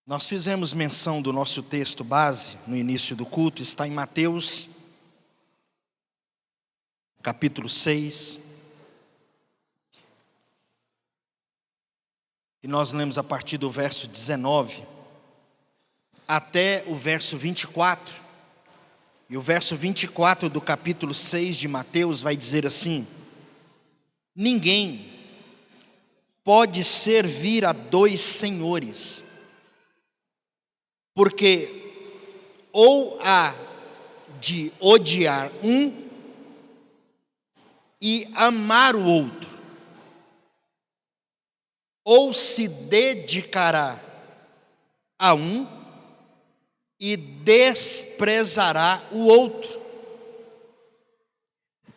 Nós fizemos menção do nosso texto base no início do culto, está em Mateus, capítulo 6. E nós lemos a partir do verso 19 até o verso 24. E o verso 24 do capítulo 6 de Mateus vai dizer assim: ninguém pode servir a dois senhores, porque ou há de odiar um e amar o outro, ou se dedicará a um e desprezará o outro.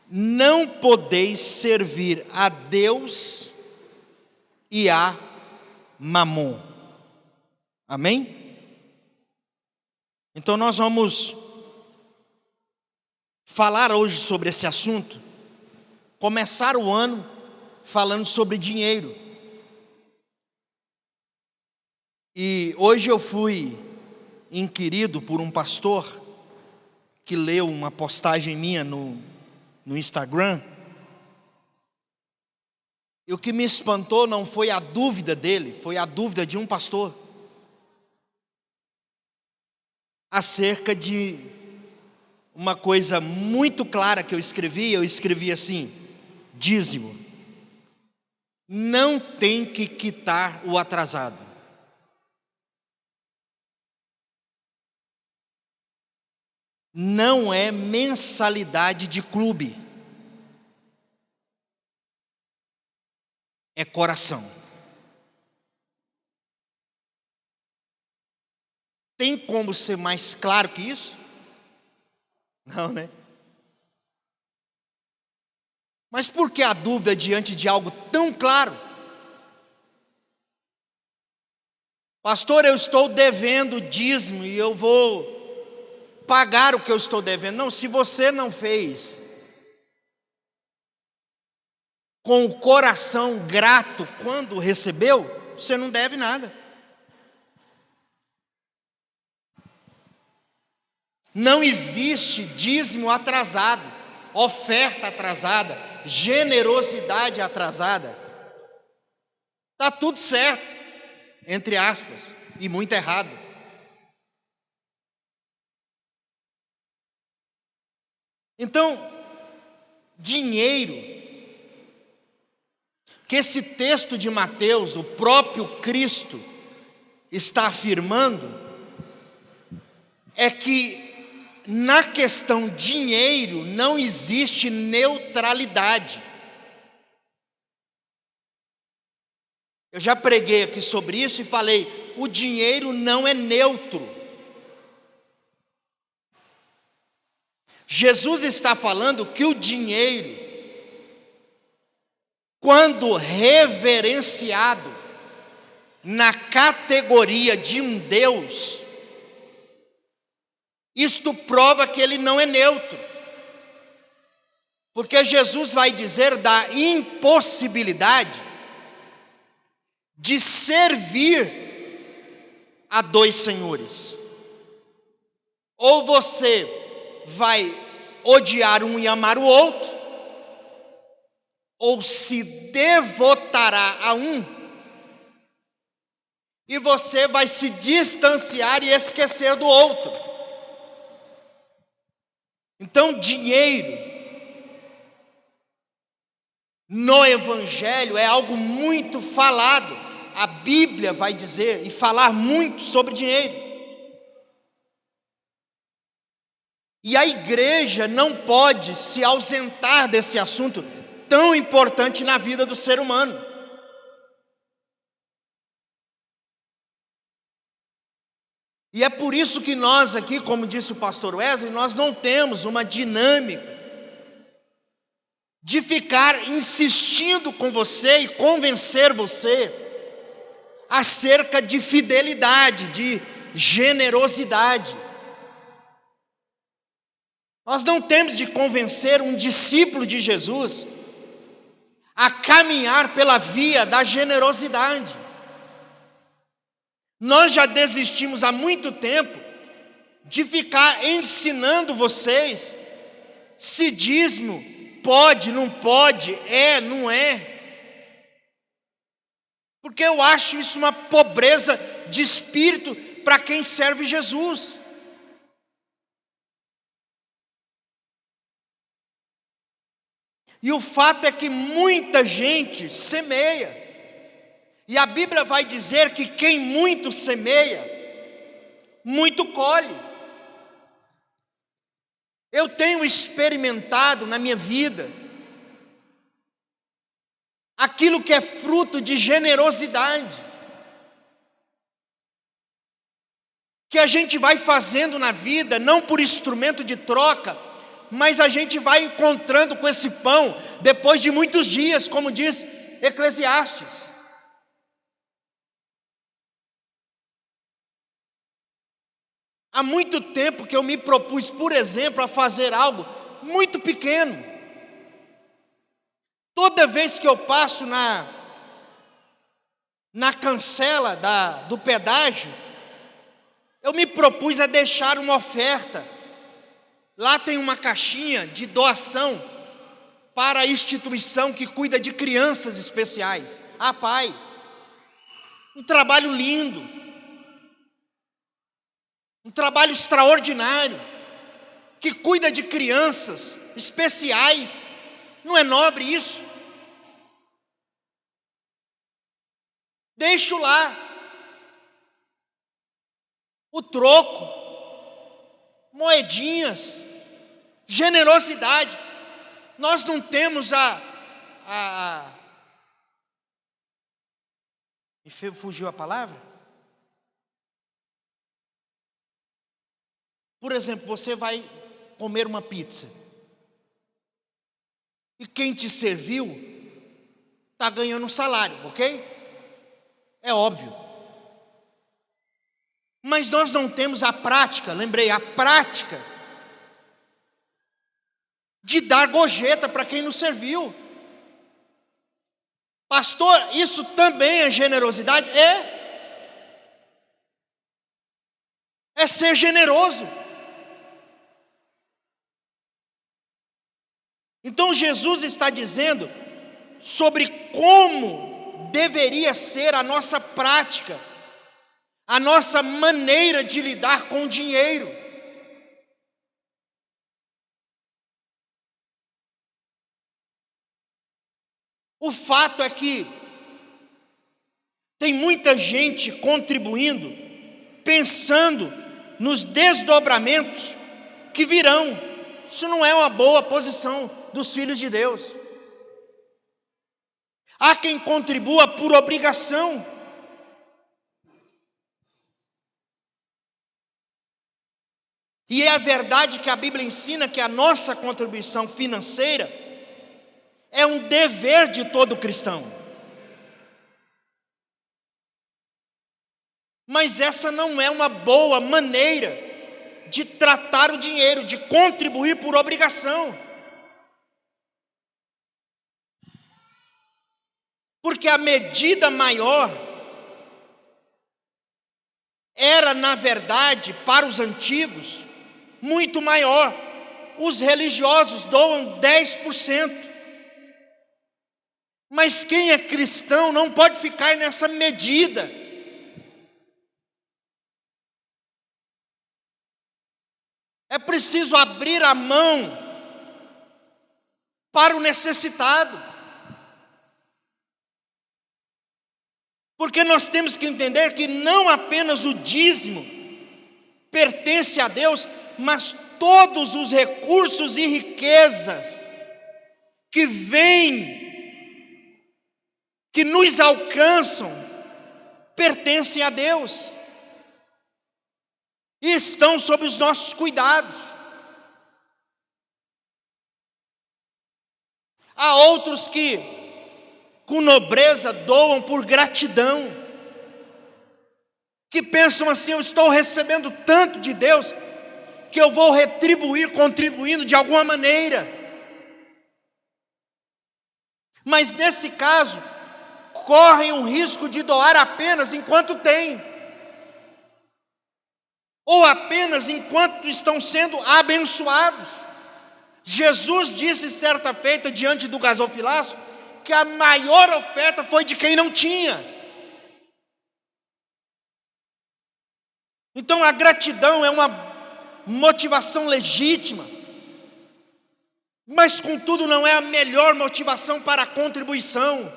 Não podeis servir a Deus e a Mamon. Amém? Então nós vamos falar hoje sobre esse assunto, começar o ano falando sobre dinheiro. E hoje eu fui inquirido por um pastor que leu uma postagem minha no Instagram. E o que me espantou não foi a dúvida dele, foi a dúvida de um pastor acerca de uma coisa muito clara que eu escrevi assim: dízimo. Não tem que quitar o atrasado. Não é mensalidade de clube. É coração. Tem como ser mais claro que isso? Não, né? Mas por que a dúvida diante de algo tão claro? Pastor, eu estou devendo dízimo e eu vou pagar o que eu estou devendo. Não, se você não fez com o coração grato quando recebeu, você não deve nada. Não existe dízimo atrasado, oferta atrasada, generosidade atrasada. Está tudo certo, entre aspas, e muito errado. Então, dinheiro, que esse texto de Mateus, o próprio Cristo está afirmando, é que na questão dinheiro não existe neutralidade. Eu já preguei aqui sobre isso e falei, o dinheiro não é neutro. Jesus está falando que o dinheiro, quando reverenciado na categoria de um Deus, isto prova que ele não é neutro. Porque Jesus vai dizer da impossibilidade de servir a dois senhores. Ou você vai odiar um e amar o outro, ou se devotará a um, e você vai se distanciar e esquecer do outro. Então, dinheiro no Evangelho é algo muito falado. A Bíblia vai dizer e falar muito sobre dinheiro. E a igreja não pode se ausentar desse assunto tão importante na vida do ser humano. E é por isso que nós aqui, como disse o pastor Wesley, nós não temos uma dinâmica de ficar insistindo com você e convencer você acerca de fidelidade, de generosidade. Nós não temos de convencer um discípulo de Jesus a caminhar pela via da generosidade. Nós já desistimos há muito tempo de ficar ensinando vocês se dízimo pode, não pode, não é. Porque eu acho isso uma pobreza de espírito para quem serve Jesus. E o fato é que muita gente semeia. E a Bíblia vai dizer que quem muito semeia, muito colhe. Eu tenho experimentado na minha vida aquilo que é fruto de generosidade, que a gente vai fazendo na vida, não por instrumento de troca, mas a gente vai encontrando com esse pão depois de muitos dias, como diz Eclesiastes. Há muito tempo que eu me propus, por exemplo, a fazer algo muito pequeno. Toda vez que eu passo na cancela do pedágio, eu me propus a deixar uma oferta. Lá tem uma caixinha de doação para a instituição que cuida de crianças especiais. Ah, pai, um trabalho lindo, um trabalho extraordinário, que cuida de crianças especiais. Não é nobre isso? Deixo lá o troco, moedinhas, generosidade. Nós não temos me fugiu a palavra? Por exemplo, você vai comer uma pizza e quem te serviu está ganhando um salário, ok? É óbvio. Mas nós não temos a prática, lembrei, a prática de dar gorjeta para quem nos serviu. Pastor, isso também é generosidade? É ser generoso. Então Jesus está dizendo sobre como deveria ser a nossa prática, a nossa maneira de lidar com o dinheiro. O fato é que tem muita gente contribuindo, pensando nos desdobramentos que virão. Isso não é uma boa posição dos filhos de Deus. Há quem contribua por obrigação. E é a verdade que a Bíblia ensina que a nossa contribuição financeira é um dever de todo cristão. Mas essa não é uma boa maneira de tratar o dinheiro, de contribuir por obrigação. Porque a medida maior era, na verdade, para os antigos, muito maior. Os religiosos doam 10%. Mas quem é cristão não pode ficar nessa medida. É preciso abrir a mão para o necessitado. Porque nós temos que entender que não apenas o dízimo pertence a Deus, mas todos os recursos e riquezas que vêm, que nos alcançam, pertencem a Deus e estão sob os nossos cuidados. Há outros que, com nobreza, doam por gratidão, que pensam assim: eu estou recebendo tanto de Deus, que eu vou retribuir contribuindo de alguma maneira. Mas nesse caso, correm o risco de doar apenas enquanto tem, ou apenas enquanto estão sendo abençoados. Jesus disse certa feita diante do gasofilaço que a maior oferta foi de quem não tinha. Então a gratidão é uma motivação legítima, mas contudo não é a melhor motivação para a contribuição.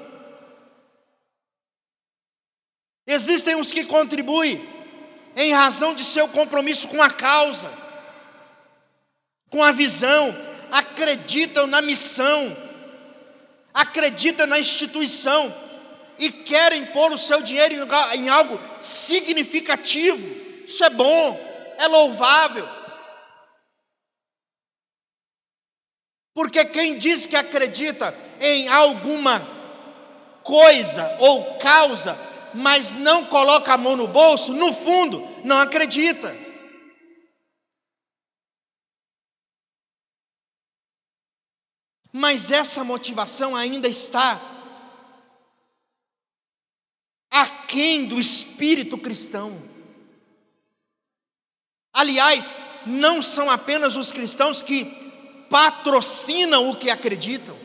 Existem os que contribuem em razão de seu compromisso com a causa, com a visão, acreditam na missão, acreditam na instituição e querem pôr o seu dinheiro em algo significativo. Isso é bom, é louvável. Porque quem diz que acredita em alguma coisa ou causa, mas não coloca a mão no bolso, no fundo, não acredita. Mas essa motivação ainda está aquém do espírito cristão. Aliás, não são apenas os cristãos que patrocinam o que acreditam.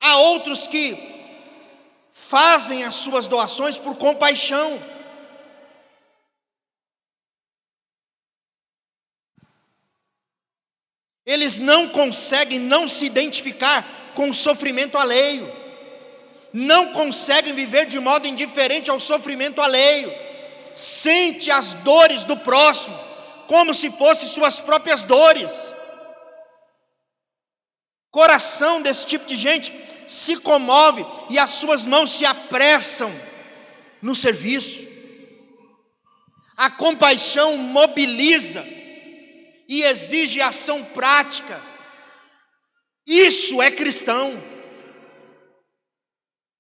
Há outros que fazem as suas doações por compaixão. Eles não conseguem não se identificar com o sofrimento alheio, não conseguem viver de modo indiferente ao sofrimento alheio, sente as dores do próximo como se fossem suas próprias dores. Coração desse tipo de gente se comove e as suas mãos se apressam no serviço. A compaixão mobiliza e exige ação prática. Isso é cristão,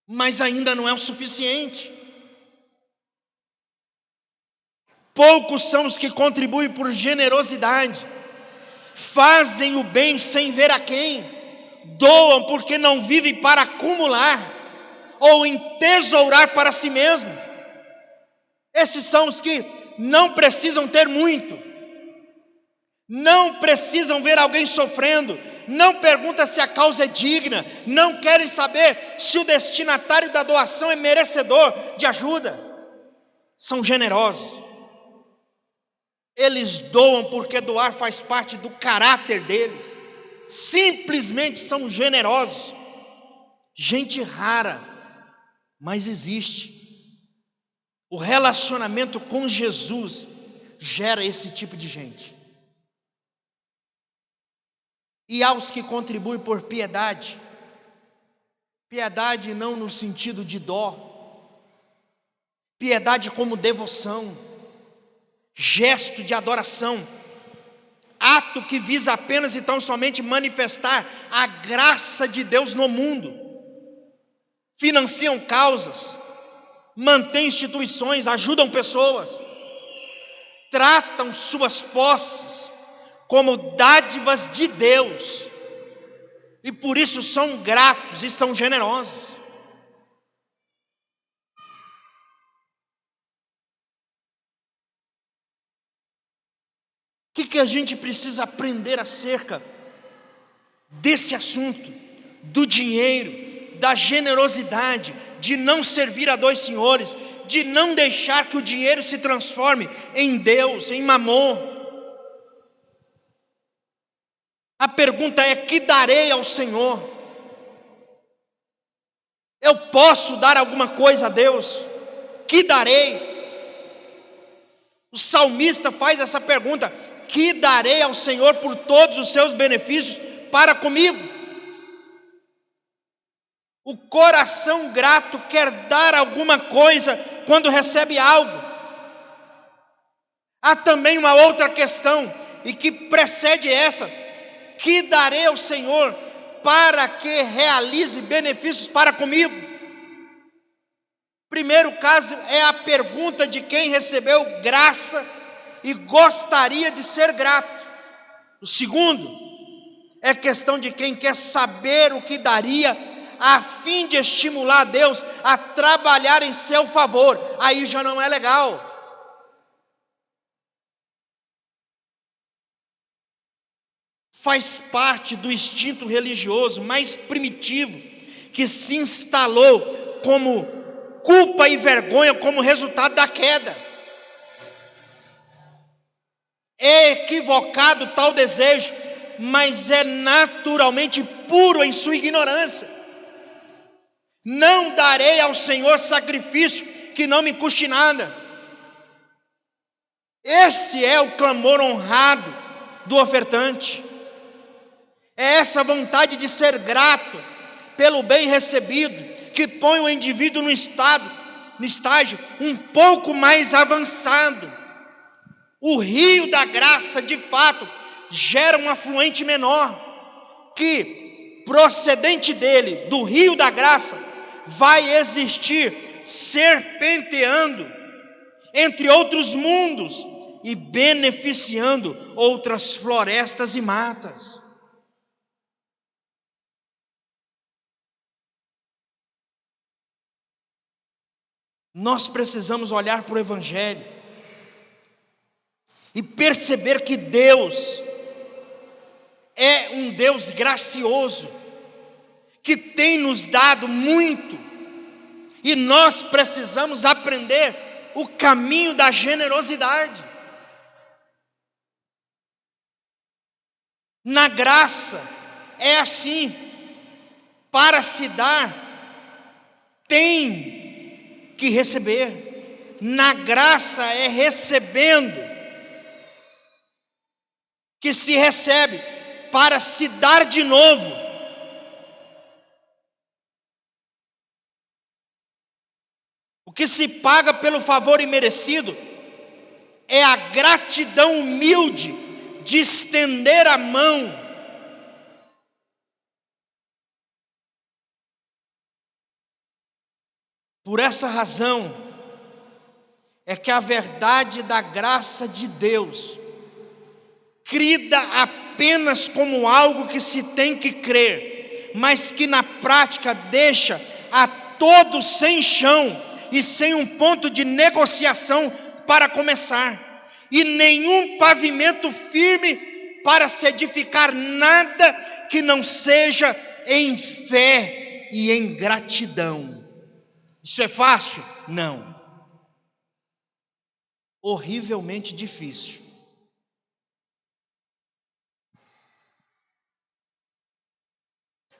mas ainda não é o suficiente. Poucos são os que contribuem por generosidade, fazem o bem sem ver a quem, doam porque não vivem para acumular ou entesourar para si mesmo. Esses são os que não precisam ter muito, não precisam ver alguém sofrendo, não perguntam se a causa é digna, não querem saber se o destinatário da doação é merecedor de ajuda. São generosos. Eles doam porque doar faz parte do caráter deles. Simplesmente são generosos. Gente rara, mas existe. O relacionamento com Jesus gera esse tipo de gente. E aos que contribuem por piedade, piedade não no sentido de dó, piedade como devoção, gesto de adoração, ato que visa apenas e tão somente manifestar a graça de Deus no mundo. Financiam causas, mantêm instituições, ajudam pessoas, tratam suas posses como dádivas de Deus, e por isso são gratos e são generosos. O que a gente precisa aprender acerca desse assunto, do dinheiro, da generosidade, de não servir a dois senhores, de não deixar que o dinheiro se transforme em Deus, em mamon? A pergunta é: que darei ao Senhor? Eu posso dar alguma coisa a Deus? Que darei? O salmista faz essa pergunta: que darei ao Senhor por todos os seus benefícios para comigo? O coração grato quer dar alguma coisa quando recebe algo. Há também uma outra questão, e que precede essa: que darei ao Senhor para que realize benefícios para comigo? Primeiro caso é a pergunta de quem recebeu graça e gostaria de ser grato. O segundo é questão de quem quer saber o que daria a fim de estimular Deus a trabalhar em seu favor, aí já não é legal. Faz parte do instinto religioso mais primitivo, que se instalou como culpa e vergonha como resultado da queda. É equivocado tal desejo, mas é naturalmente puro em sua ignorância. Não darei ao Senhor sacrifício que não me custe nada. Esse é o clamor honrado do ofertante. É essa vontade de ser grato pelo bem recebido que põe o indivíduo no estágio um pouco mais avançado. O rio da graça, de fato, gera um afluente menor, que procedente dele, do rio da graça, vai existir serpenteando entre outros mundos e beneficiando outras florestas e matas. Nós precisamos olhar para o Evangelho e perceber que Deus é um Deus gracioso, que tem nos dado muito, e nós precisamos aprender o caminho da generosidade. Na graça é assim: para se dar, tem que receber. Na graça é recebendo que se recebe, para se dar de novo. O que se paga pelo favor imerecido é a gratidão humilde de estender a mão. Por essa razão é que a verdade da graça de Deus, crida apenas como algo que se tem que crer, mas que na prática deixa a todos sem chão e sem um ponto de negociação para começar, e nenhum pavimento firme para se edificar nada que não seja em fé e em gratidão. Isso é fácil? Não. Horrivelmente difícil.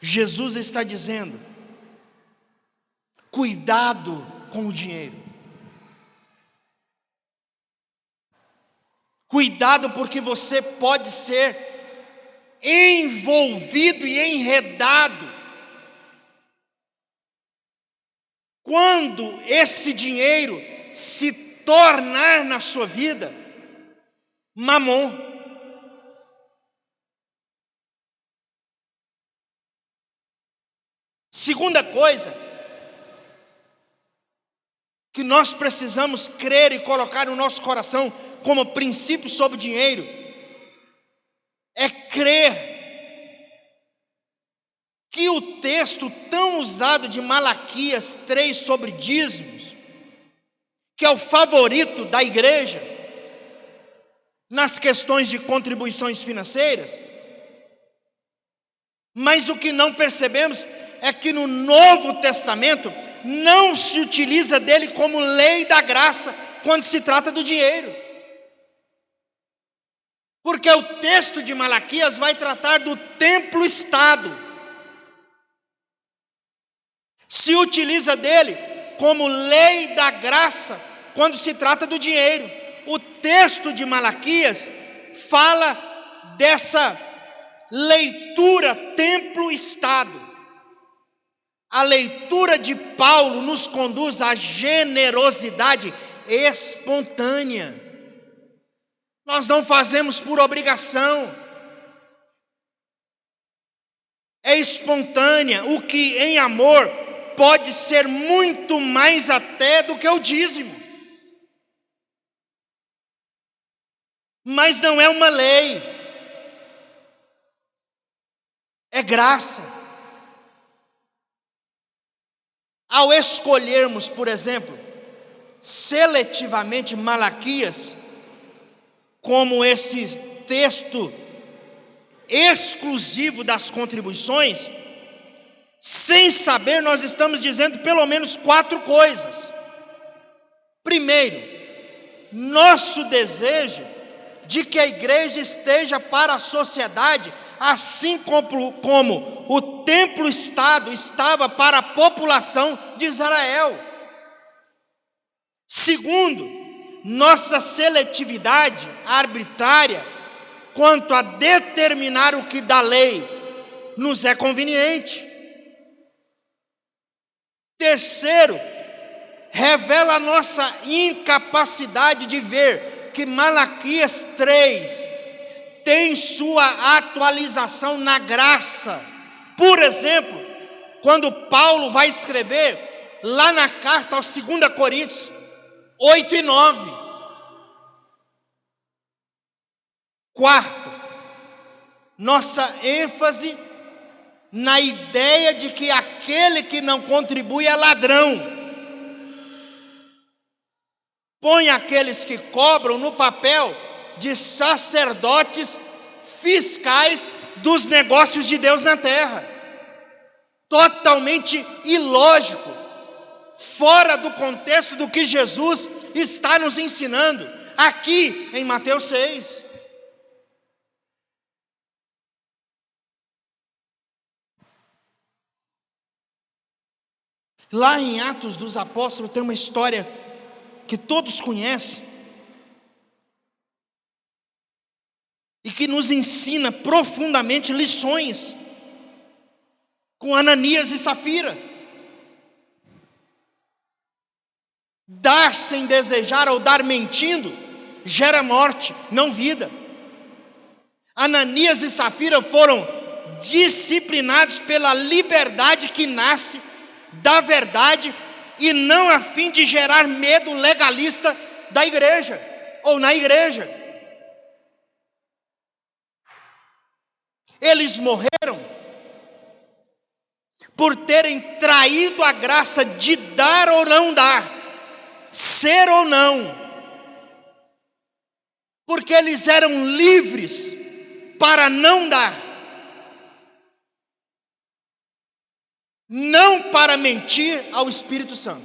Jesus está dizendo: cuidado com o dinheiro. Cuidado, porque você pode ser envolvido e enredado quando esse dinheiro se tornar na sua vida mamon. Segunda coisa que nós precisamos crer e colocar no nosso coração como princípio sobre o dinheiro é crer que o texto tão usado de Malaquias 3 sobre dízimos, que é o favorito da igreja nas questões de contribuições financeiras, mas o que não percebemos é que no Novo Testamento não se utiliza dele como lei da graça quando se trata do dinheiro, porque o texto de Malaquias vai tratar do templo-estado. Se utiliza dele como lei da graça quando se trata do dinheiro. O texto de Malaquias fala dessa leitura templo-estado. A leitura de Paulo nos conduz à generosidade espontânea. Nós não fazemos por obrigação. É espontânea, o que em amor pode ser muito mais até do que o dízimo. Mas não é uma lei. É graça. ao escolhermos, por exemplo, seletivamente Malaquias como esse texto exclusivo das contribuições, sem saber, nós estamos dizendo pelo menos 4 coisas. Primeiro, nosso desejo de que a igreja esteja para a sociedade, assim como o templo-estado estava para a população de Israel. Segundo, nossa seletividade arbitrária quanto a determinar o que da lei nos é conveniente. Terceiro, revela a nossa incapacidade de ver que Malaquias 3 tem sua atualização na graça. Por exemplo, quando Paulo vai escrever lá na carta aos 2 Coríntios 8 e 9. Quarto, nossa ênfase na ideia de que aquele que não contribui é ladrão. Põe aqueles que cobram no papel de sacerdotes fiscais dos negócios de Deus na terra. Totalmente ilógico, fora do contexto do que Jesus está nos ensinando aqui em Mateus 6. Lá em Atos dos Apóstolos tem uma história que todos conhecem e que nos ensina profundamente lições com Ananias e Safira. Dar sem desejar ou dar mentindo gera morte, não vida. Ananias e Safira foram disciplinados pela liberdade que nasce da verdade e não a fim de gerar medo legalista da igreja ou na igreja. Eles morreram por terem traído a graça de dar ou não dar, ser ou não, porque eles eram livres para não dar, não para mentir ao Espírito Santo.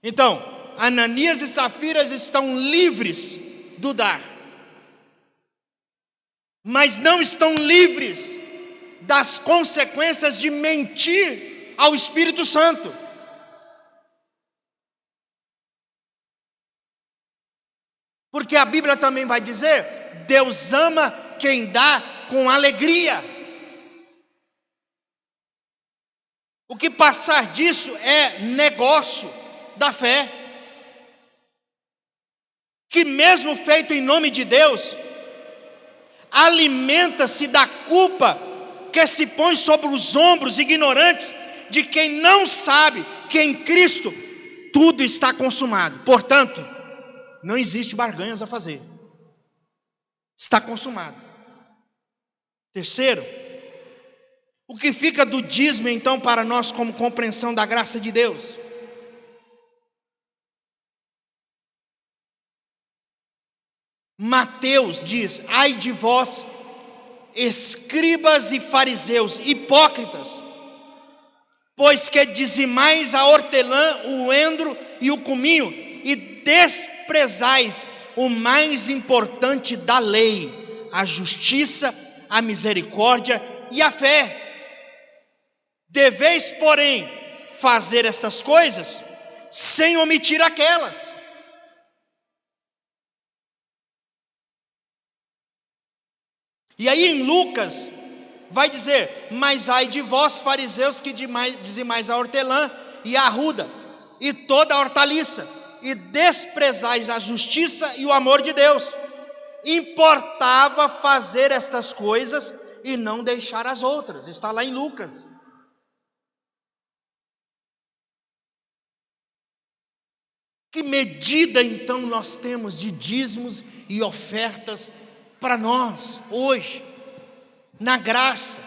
Então, Ananias e Safira estão livres do dar, mas não estão livres das consequências de mentir ao Espírito Santo. Porque a Bíblia também vai dizer: Deus ama quem dá com alegria. O que passar disso é negócio da fé, que mesmo feito em nome de Deus, alimenta-se da culpa que se põe sobre os ombros ignorantes de quem não sabe que em Cristo tudo está consumado. Portanto, não existe barganhas a fazer. Está consumado. Terceiro, o que fica do dízimo então para nós como compreensão da graça de Deus? Mateus diz: ai de vós, escribas e fariseus, hipócritas, pois que dizimais a hortelã, o endro e o cominho, e desprezais o mais importante da lei, a justiça, a misericórdia e a fé. Deveis, porém, fazer estas coisas sem omitir aquelas. E aí em Lucas vai dizer: mas ai de vós, fariseus, que dizimais a hortelã e a arruda e toda a hortaliça, e desprezais a justiça e o amor de Deus. Importava fazer estas coisas e não deixar as outras. Está lá em Lucas. Que medida então nós temos de dízimos e ofertas para nós hoje, na graça,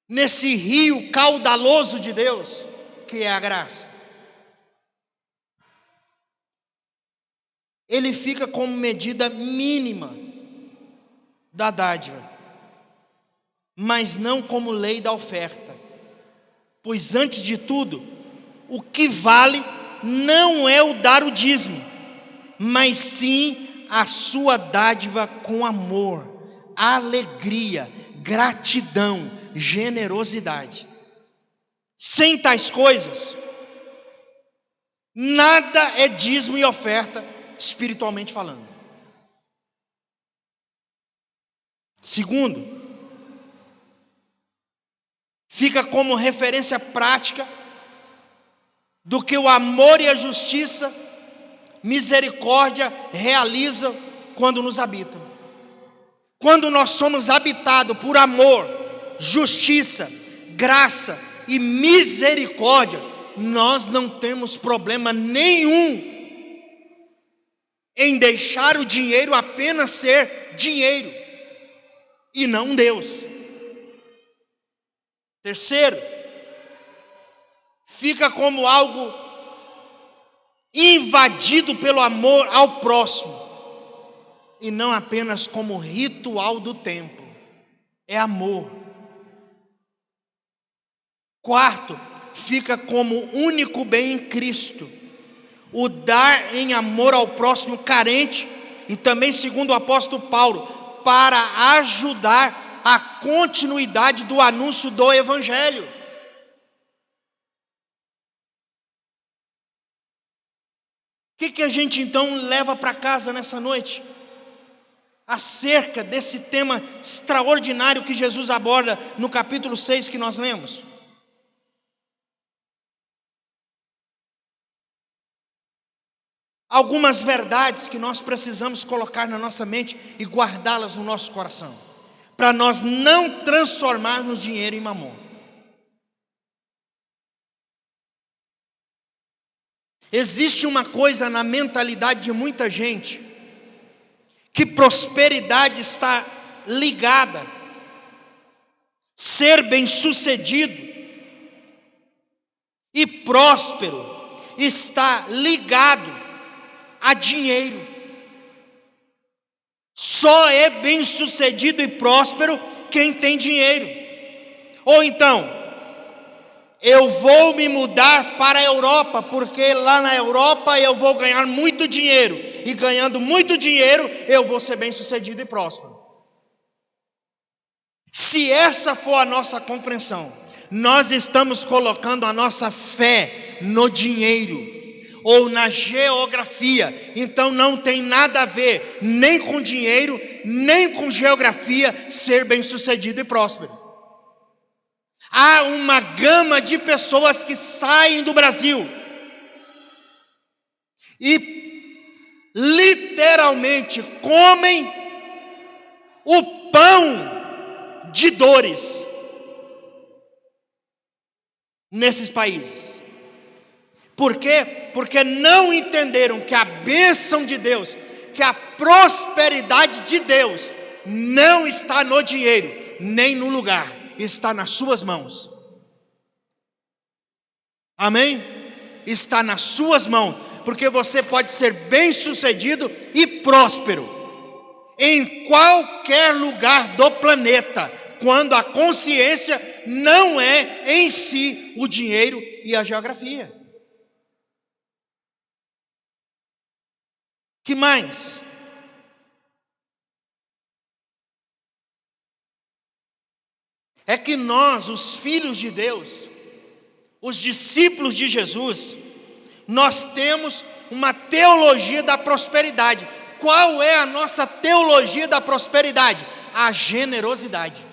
nesse rio caudaloso de Deus? que é a graça? Ele fica como medida mínima da dádiva, mas não como lei da oferta. Pois antes de tudo, o que vale não é o dar o dízimo, mas sim a sua dádiva com amor, alegria, gratidão, generosidade. Sem tais coisas, nada é dízimo e oferta, espiritualmente falando. Segundo, fica como referência prática do que o amor e a justiça, misericórdia realizam quando nos habitam. Quando nós somos habitados por amor, justiça, graça e misericórdia, nós não temos problema nenhum em deixar o dinheiro apenas ser dinheiro e não Deus. Terceiro, fica como algo invadido pelo amor ao próximo, e não apenas como ritual do templo. É amor. Quarto, fica como único bem em Cristo, o dar em amor ao próximo carente, e também, segundo o apóstolo Paulo, para ajudar a continuidade do anúncio do Evangelho. O que a gente então leva para casa nessa noite? Acerca desse tema extraordinário que Jesus aborda no capítulo 6 que nós lemos. Algumas verdades que nós precisamos colocar na nossa mente e guardá-las no nosso coração, para nós não transformarmos dinheiro em mamon. Existe uma coisa na mentalidade de muita gente, que prosperidade está ligada, ser bem-sucedido e próspero está ligado a dinheiro. Só é bem-sucedido e próspero quem tem dinheiro. Ou então, eu vou me mudar para a Europa, porque lá na Europa eu vou ganhar muito dinheiro, e ganhando muito dinheiro eu vou ser bem-sucedido e próspero. Se essa for a nossa compreensão, nós estamos colocando a nossa fé no dinheiro ou na geografia. Então não tem nada a ver nem com dinheiro, nem com geografia ser bem-sucedido e próspero. Há uma gama de pessoas que saem do Brasil e literalmente comem o pão de dores nesses países. Por quê? Porque não entenderam que a bênção de Deus, que a prosperidade de Deus não está no dinheiro, nem no lugar, está nas suas mãos. Amém? Está nas suas mãos, porque você pode ser bem-sucedido e próspero em qualquer lugar do planeta, quando a consciência não é em si o dinheiro e a geografia. Que mais? É que nós, os filhos de Deus, os discípulos de Jesus, nós temos uma teologia da prosperidade. Qual é a nossa teologia da prosperidade? A generosidade.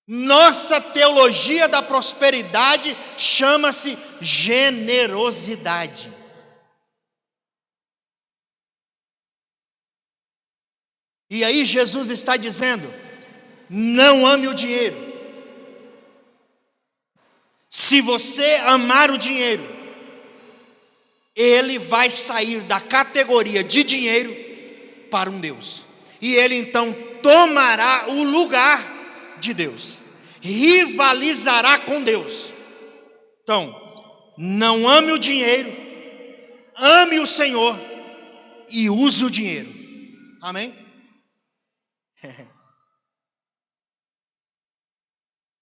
Nossa teologia da prosperidade chama-se generosidade. E aí Jesus está dizendo: não ame o dinheiro. Se você amar o dinheiro, ele vai sair da categoria de dinheiro para um Deus, e ele então tomará o lugar de Deus, rivalizará com Deus. Então, não ame o dinheiro, ame o Senhor e use o dinheiro. Amém?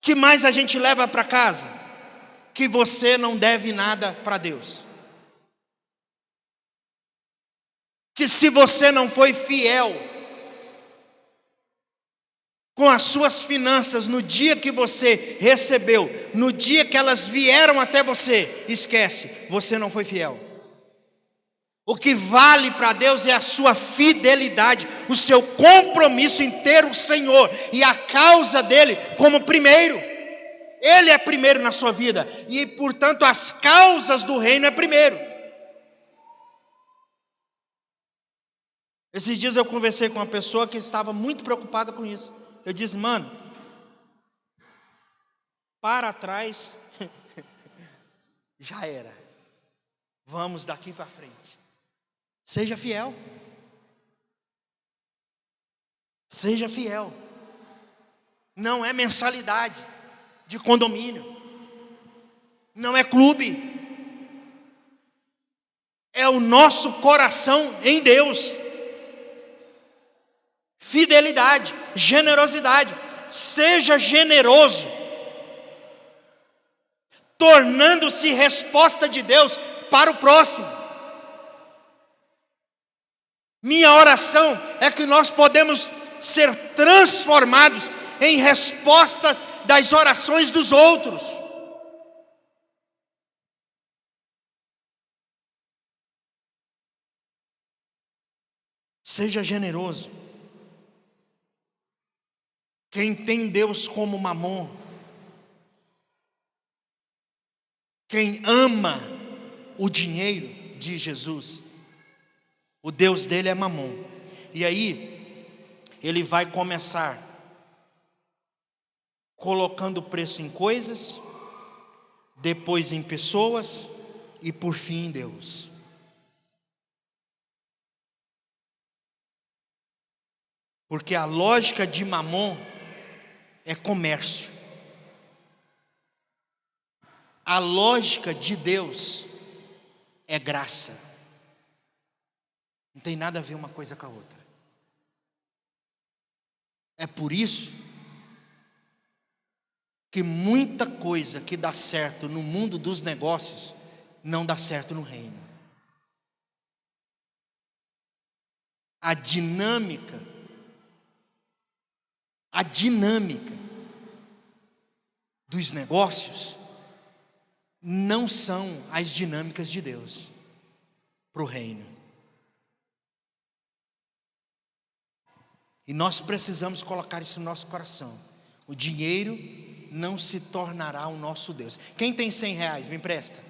Que mais a gente leva para casa? Que você não deve nada para Deus. Que se você não foi fiel com as suas finanças no dia que você recebeu, no dia que elas vieram até você, esquece, você não foi fiel. O que vale para Deus é a sua fidelidade, o seu compromisso em ter o Senhor e a causa dele como primeiro. Ele é primeiro na sua vida e, portanto, as causas do reino é primeiro. Esses dias eu conversei com uma pessoa que estava muito preocupada com isso. Eu disse, mano, para trás, já era. Vamos daqui para frente. Seja fiel. Seja fiel. Não é mensalidade de condomínio. Não é clube. É o nosso coração em Deus. Fidelidade, generosidade. Seja generoso, tornando-se resposta de Deus para o próximo. Minha oração é que nós podemos ser transformados em respostas das orações dos outros. Seja generoso. Quem tem Deus como Mamon, quem ama o dinheiro, diz Jesus, o Deus dele é Mamon. E aí, ele vai começar colocando preço em coisas, depois em pessoas e por fim em Deus. Porque a lógica de Mamon é comércio. A lógica de Deus é graça. Não tem nada a ver uma coisa com a outra. É por isso que muita coisa que dá certo no mundo dos negócios não dá certo no reino. A dinâmica dos negócios não são as dinâmicas de Deus para o reino. E nós precisamos colocar isso no nosso coração. O dinheiro não se tornará o nosso Deus. Quem tem 100 reais, me empresta?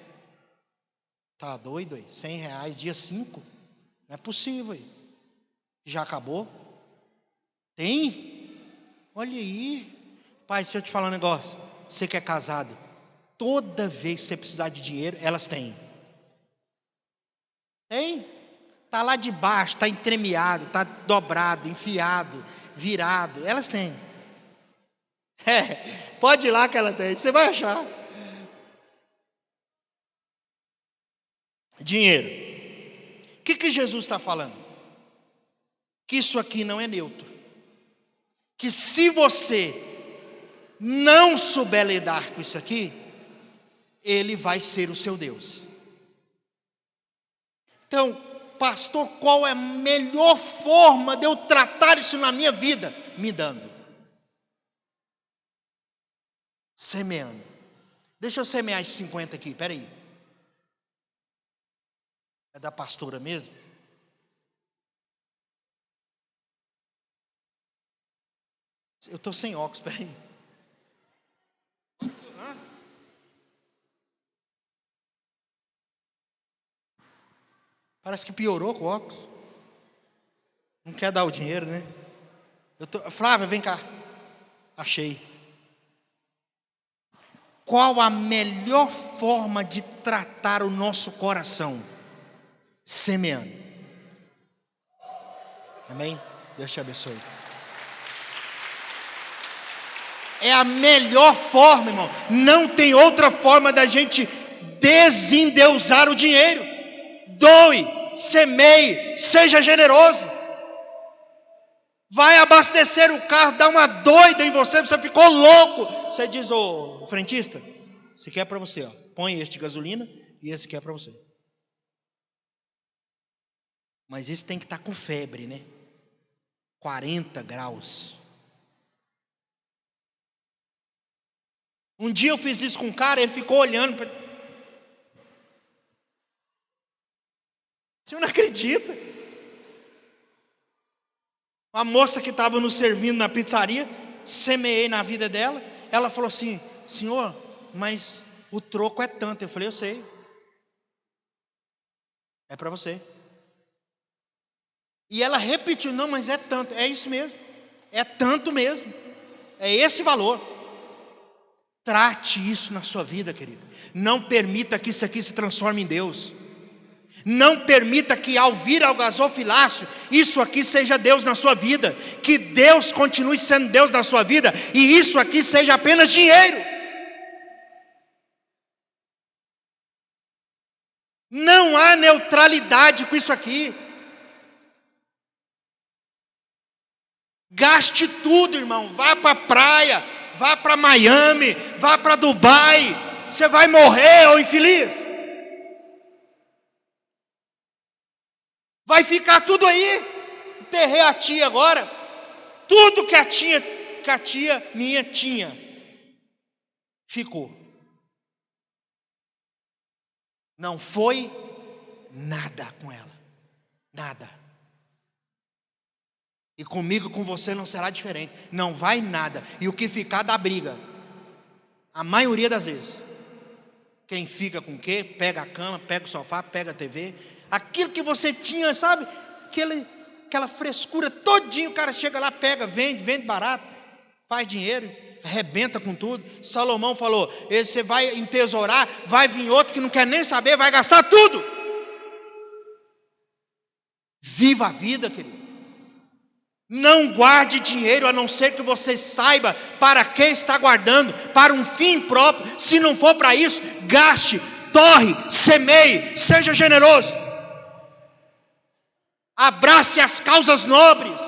Tá doido aí? 100 reais, dia 5? Não é possível aí. Já acabou? Tem? Olha aí. Pai, se eu te falar um negócio, você que é casado, toda vez que você precisar de dinheiro, elas têm. Tem? Está lá de baixo, está entremeado, está dobrado, enfiado, virado. Elas têm. Pode ir lá que ela tem, você vai achar. Dinheiro. O que Jesus está falando? Que isso aqui não é neutro. Que se você não souber lidar com isso aqui, ele vai ser o seu Deus. Então, pastor, qual é a melhor forma de eu tratar isso na minha vida? Me dando. Semeando. Deixa eu semear esses 50 aqui, peraí. É da pastora mesmo? Eu estou sem óculos, peraí. Parece que piorou com o óculos. Não quer dar o dinheiro, né? Flávia, vem cá. Achei. Qual a melhor forma de tratar o nosso coração? Semeando. Amém? Deus te abençoe. É a melhor forma, irmão. Não tem outra forma da gente desendeusar o dinheiro. Doe, semeie, seja generoso. Vai abastecer o carro, dá uma doida em você, você ficou louco. Você diz, ô frentista, esse aqui é para você, ó. Põe este de gasolina e esse aqui é para você. Mas isso tem que estar com febre, né? 40 graus. Um dia eu fiz isso com um cara, ele ficou olhando. Você não acredita? A moça que estava nos servindo na pizzaria, semeei na vida dela. Ela falou assim: senhor, mas o troco é tanto. Eu falei: eu sei. É para você. E ela repetiu: não, mas é tanto. É isso mesmo. É tanto mesmo. É esse valor. Trate isso na sua vida, querido. Não permita que isso aqui se transforme em Deus. Não permita que ao vir ao gasofilácio, isso aqui seja Deus na sua vida. Que Deus continue sendo Deus na sua vida. E isso aqui seja apenas dinheiro. Não há neutralidade com isso aqui. Gaste tudo, irmão. Vá para a praia, vá para Miami, vá para Dubai. Você vai morrer, ô infeliz. Vai ficar tudo aí. Enterrei a tia agora. Tudo que a tia minha tinha, ficou. Não foi nada com ela. Nada. E comigo, com você não será diferente. Não vai nada. E o que ficar dá briga. A maioria das vezes. Quem fica com o quê? Pega a cama, pega o sofá, pega a TV. Aquilo que você tinha, sabe? Aquela frescura todinho, o cara chega lá, pega, vende barato, faz dinheiro, arrebenta com tudo. Salomão falou: você vai entesourar, vai vir outro que não quer nem saber, vai gastar tudo. Viva a vida, querido. Não guarde dinheiro, a não ser que você saiba para que está guardando, para um fim próprio. Se não for para isso, gaste, torre, semeie, seja generoso. Abrace as causas nobres.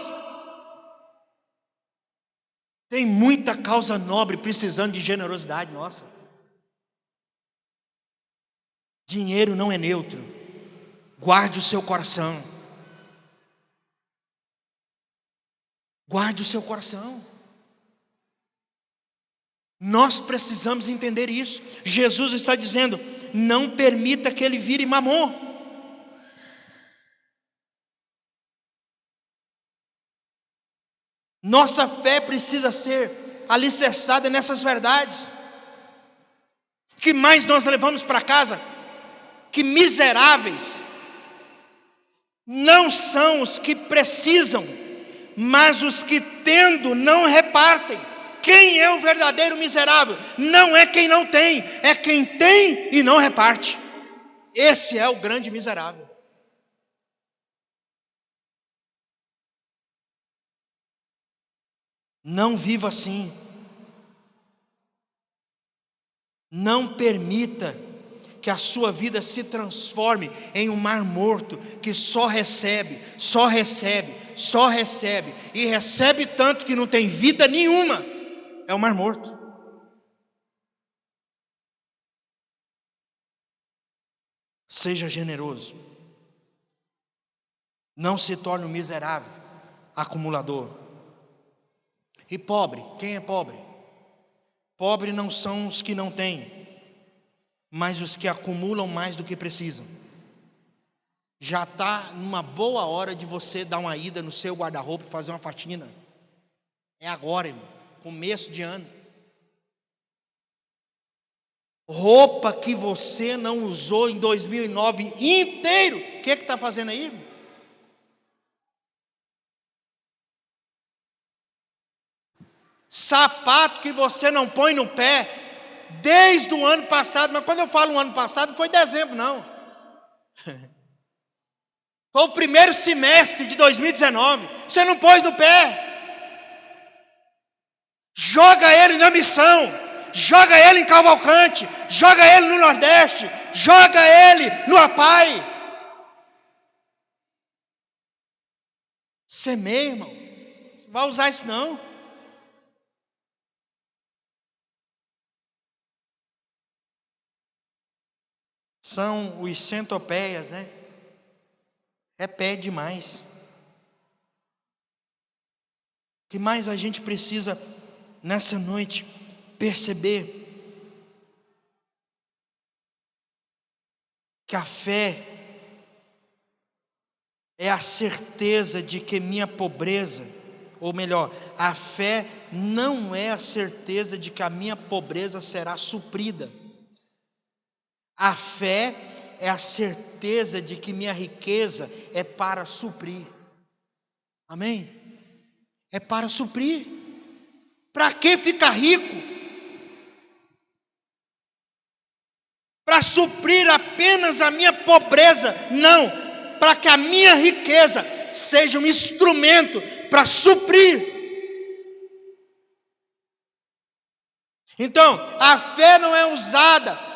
Tem muita causa nobre precisando de generosidade nossa. Dinheiro não é neutro. Guarde o seu coração. Guarde o seu coração. Nós precisamos entender isso. Jesus está dizendo: não permita que ele vire mamon. Nossa fé precisa ser alicerçada nessas verdades. Que mais nós levamos para casa? Que miseráveis não são os que precisam, mas os que tendo não repartem. Quem é o verdadeiro miserável? Não é quem não tem, é quem tem e não reparte. Esse é o grande miserável. Não viva assim. Não permita que a sua vida se transforme em um mar morto que só recebe, e recebe tanto que não tem vida nenhuma. É um mar morto. Seja generoso. Não se torne um miserável acumulador. E pobre, quem é pobre? Pobre não são os que não têm, mas os que acumulam mais do que precisam. Já está numa boa hora de você dar uma ida no seu guarda-roupa e fazer uma faxina. É agora, irmão, começo de ano. Roupa que você não usou em 2009 inteiro, o que está fazendo aí, irmão? Sapato que você não põe no pé desde o ano passado. Mas quando eu falo o ano passado, não foi dezembro não. Foi o primeiro semestre de 2019. Você não pôs no pé. Joga ele na missão, joga ele em Cavalcante, joga ele no Nordeste, joga ele no APAI. Semeia, irmão. Não vai usar isso não. São os centopeias, né? É pé demais. O que mais a gente precisa nessa noite perceber? Que a fé é a certeza de que minha pobreza, ou melhor, a fé não é a certeza de que a minha pobreza será suprida. A fé é a certeza de que minha riqueza é para suprir. Amém? É para suprir. Para que ficar rico? Para suprir apenas a minha pobreza? Não, para que a minha riqueza seja um instrumento para suprir. Então, a fé não é usada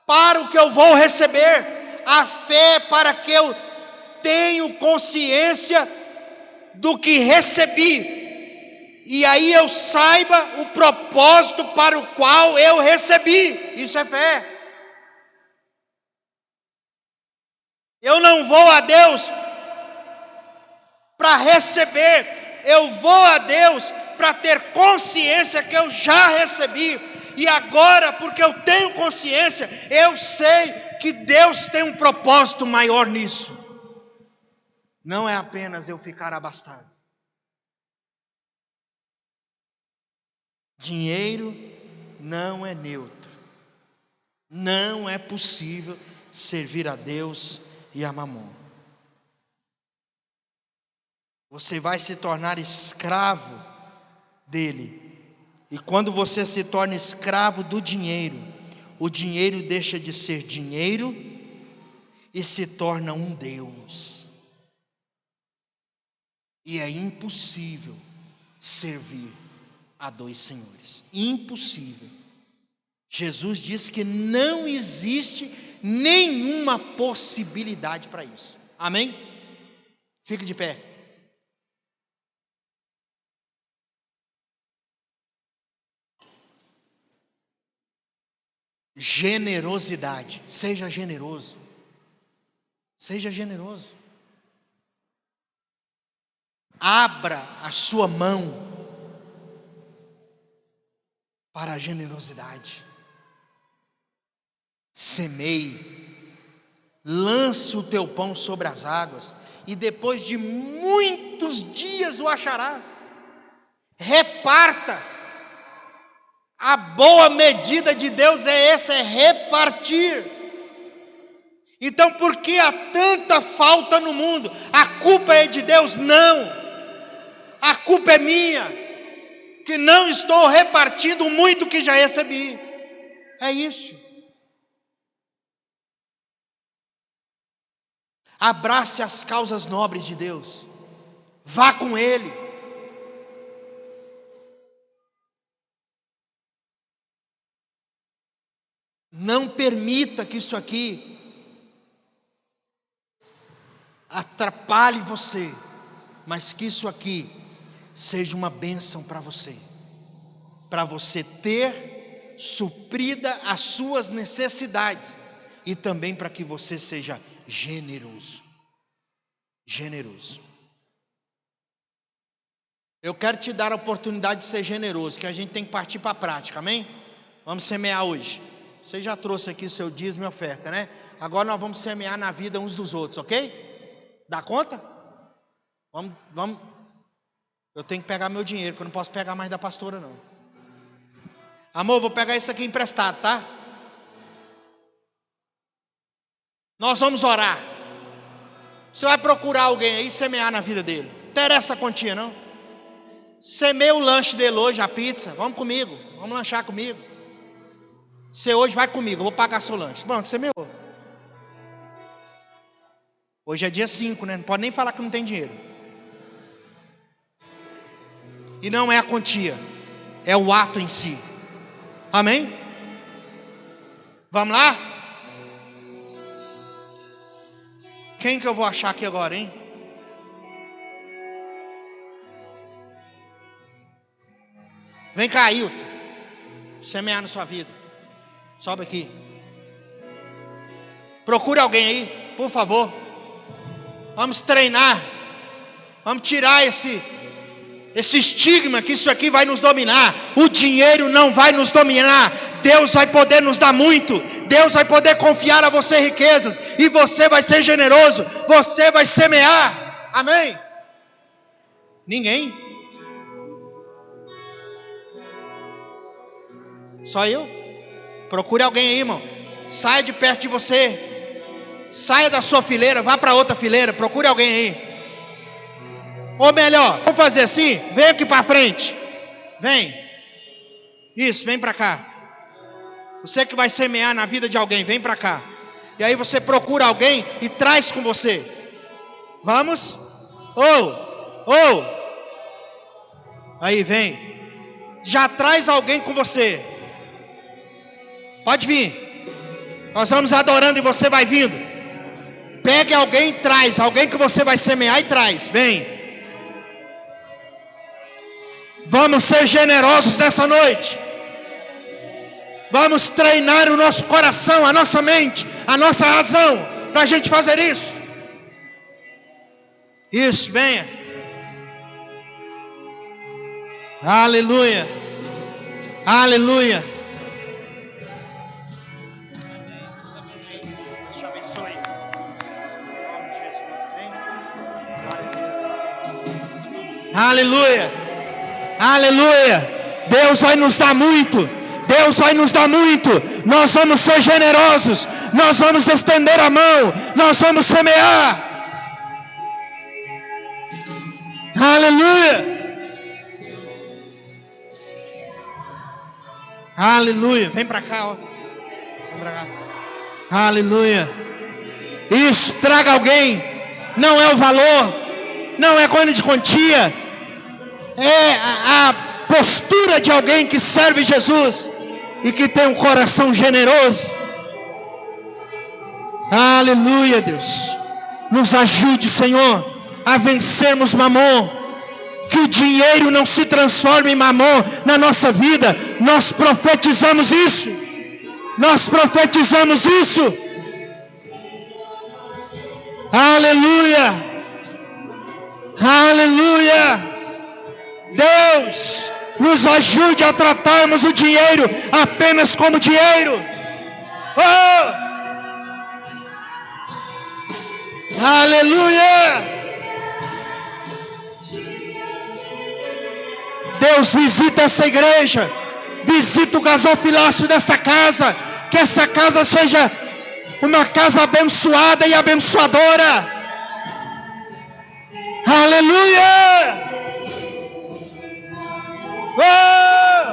para o que eu vou receber. A fé é para que eu tenha consciência do que recebi. E aí eu saiba o propósito para o qual eu recebi. Isso é fé. Eu não vou a Deus para receber, eu vou a Deus para ter consciência que eu já recebi. E agora, porque eu tenho consciência, eu sei que Deus tem um propósito maior nisso. Não é apenas eu ficar abastado. Dinheiro não é neutro. Não é possível servir a Deus e a Mamon. Você vai se tornar escravo dele. E quando você se torna escravo do dinheiro, o dinheiro deixa de ser dinheiro e se torna um Deus. E é impossível servir a dois senhores. Impossível. Jesus diz que não existe nenhuma possibilidade para isso. Amém? Fique de pé. Generosidade. Seja generoso. Seja generoso. Abra a sua mão para a generosidade. Semeie. Lance o teu pão sobre as águas, e depois de muitos dias o acharás. Reparta. A boa medida de Deus é essa, é repartir. Então, por que há tanta falta no mundo? A culpa é de Deus? Não. A culpa é minha, que não estou repartindo muito que já recebi. É isso. Abrace as causas nobres de Deus. Vá com Ele. Não permita que isso aqui atrapalhe você, mas que isso aqui seja uma bênção para você ter suprida as suas necessidades, e também para que você seja generoso. Generoso. Eu quero te dar a oportunidade de ser generoso, que a gente tem que partir para a prática, amém? Vamos semear hoje. Você já trouxe aqui seu dízimo e oferta, né? Agora nós vamos semear na vida uns dos outros, ok? Dá conta? Vamos. Eu tenho que pegar meu dinheiro, porque eu não posso pegar mais da pastora, não. Amor, vou pegar isso aqui emprestado, tá? Nós vamos orar. Você vai procurar alguém aí, semear na vida dele. Não interessa a quantia, não. Semeia o lanche dele hoje, a pizza. Vamos comigo, vamos lanchar comigo. Você hoje vai comigo, eu vou pagar seu lanche. Pronto, semeou. Hoje é dia 5, né? Não pode nem falar que não tem dinheiro. E não é a quantia. é o ato em si. Amém? Vamos lá? Quem que eu vou achar aqui agora, hein? Vem cá, Ailton. Semear na sua vida. Sobe aqui. Procure alguém aí, por favor. Vamos treinar. Vamos tirar esse estigma que isso aqui vai nos dominar. O dinheiro não vai nos dominar. Deus vai poder nos dar muito. Deus vai poder confiar a você riquezas. E você vai ser generoso. Você vai semear. Amém? Ninguém? Só eu? Procure alguém aí, irmão. Saia de perto de você. Saia da sua fileira, vá para outra fileira. Procure alguém aí. Ou melhor, vamos fazer assim? Vem aqui para frente. Vem. Isso, vem para cá. Você que vai semear na vida de alguém, vem para cá. E aí você procura alguém e traz com você. Vamos? Aí vem. Já traz alguém com você. Pode vir. Nós vamos adorando e você vai vindo. Pegue alguém e traz. Alguém que você vai semear e traz. Vem. Vamos ser generosos nessa noite. Vamos treinar o nosso coração, a nossa mente, a nossa razão, para a gente fazer isso. Isso, venha. Aleluia. Aleluia. Deus te abençoe. Em nome de Jesus. Amém. Aleluia. Aleluia. Deus vai nos dar muito. Deus vai nos dar muito. Nós vamos ser generosos. Nós vamos estender a mão. Nós vamos semear. Aleluia. Aleluia. Vem para cá, ó. Vem para cá. Aleluia. Isso, traga alguém. Não é o valor. Não é coisa de quantia. É a postura de alguém que serve Jesus e que tem um coração generoso. Aleluia, Deus. Nos ajude, Senhor, a vencermos Mamon. Que o dinheiro não se transforme em Mamon na nossa vida. Nós profetizamos isso. Nós profetizamos isso. Aleluia. Aleluia. Deus, nos ajude a tratarmos o dinheiro apenas como dinheiro. Oh! Aleluia! Deus, visita essa igreja, visita o gasofilácio desta casa, que essa casa seja uma casa abençoada e abençoadora. Aleluia! Oh!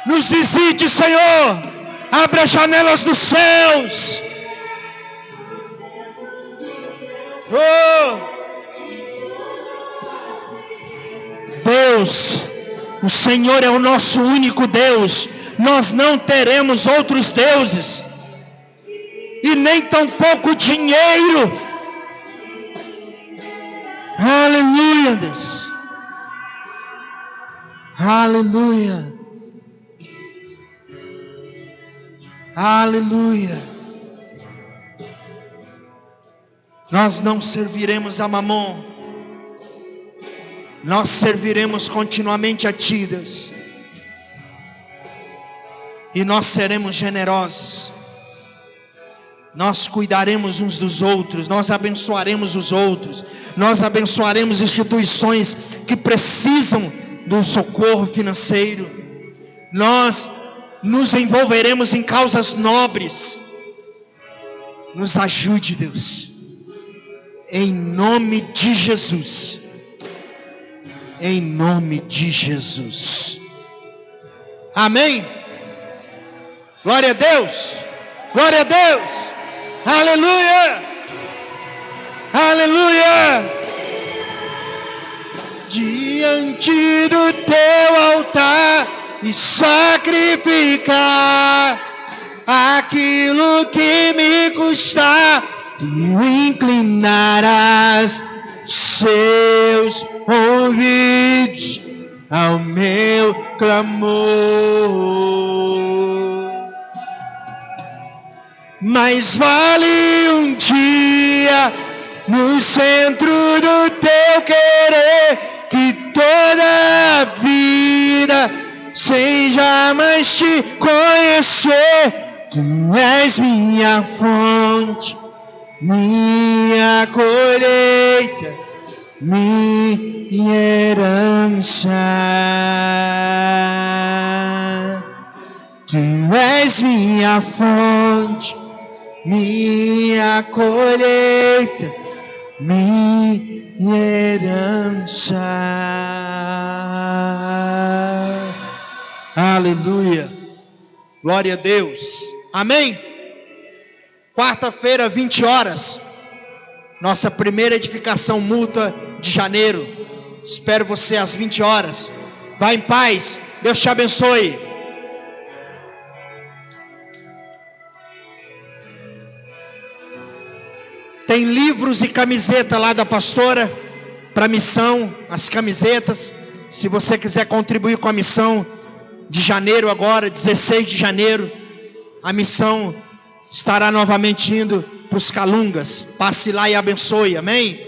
Nos visite, Senhor. Abra as janelas dos céus. Oh! Deus, o Senhor é o nosso único Deus. Nós não teremos outros deuses. E nem tampouco dinheiro. Aleluia, Deus. Aleluia. Aleluia. Nós não serviremos a Mamon. Nós serviremos continuamente a Ti, Deus. E nós seremos generosos. Nós cuidaremos uns dos outros. Nós abençoaremos os outros. Nós abençoaremos instituições que precisam do socorro financeiro. Nós nos envolveremos em causas nobres. Nos ajude, Deus. Em nome de Jesus. Em nome de Jesus. Amém. Glória a Deus. Glória a Deus. Aleluia. Aleluia. diante do teu altar e sacrificar aquilo que me custar. Tu inclinarás seus ouvidos ao meu clamor. Mais vale um dia no centro do teu querer que toda a vida sem jamais te conhecer. Tu és minha fonte, minha colheita, minha herança. Tu és minha fonte, minha colheita, minha herança. Aleluia. Glória a Deus. Amém? Quarta-feira, 20 horas. Nossa primeira edificação mútua de janeiro. Espero você às 20 horas. Vá em paz. Deus te abençoe. Tem livros e camiseta lá da pastora para missão, as camisetas. Se você quiser contribuir com a missão de janeiro agora, 16 de janeiro, a missão estará novamente indo para os Calungas. Passe lá e abençoe, amém?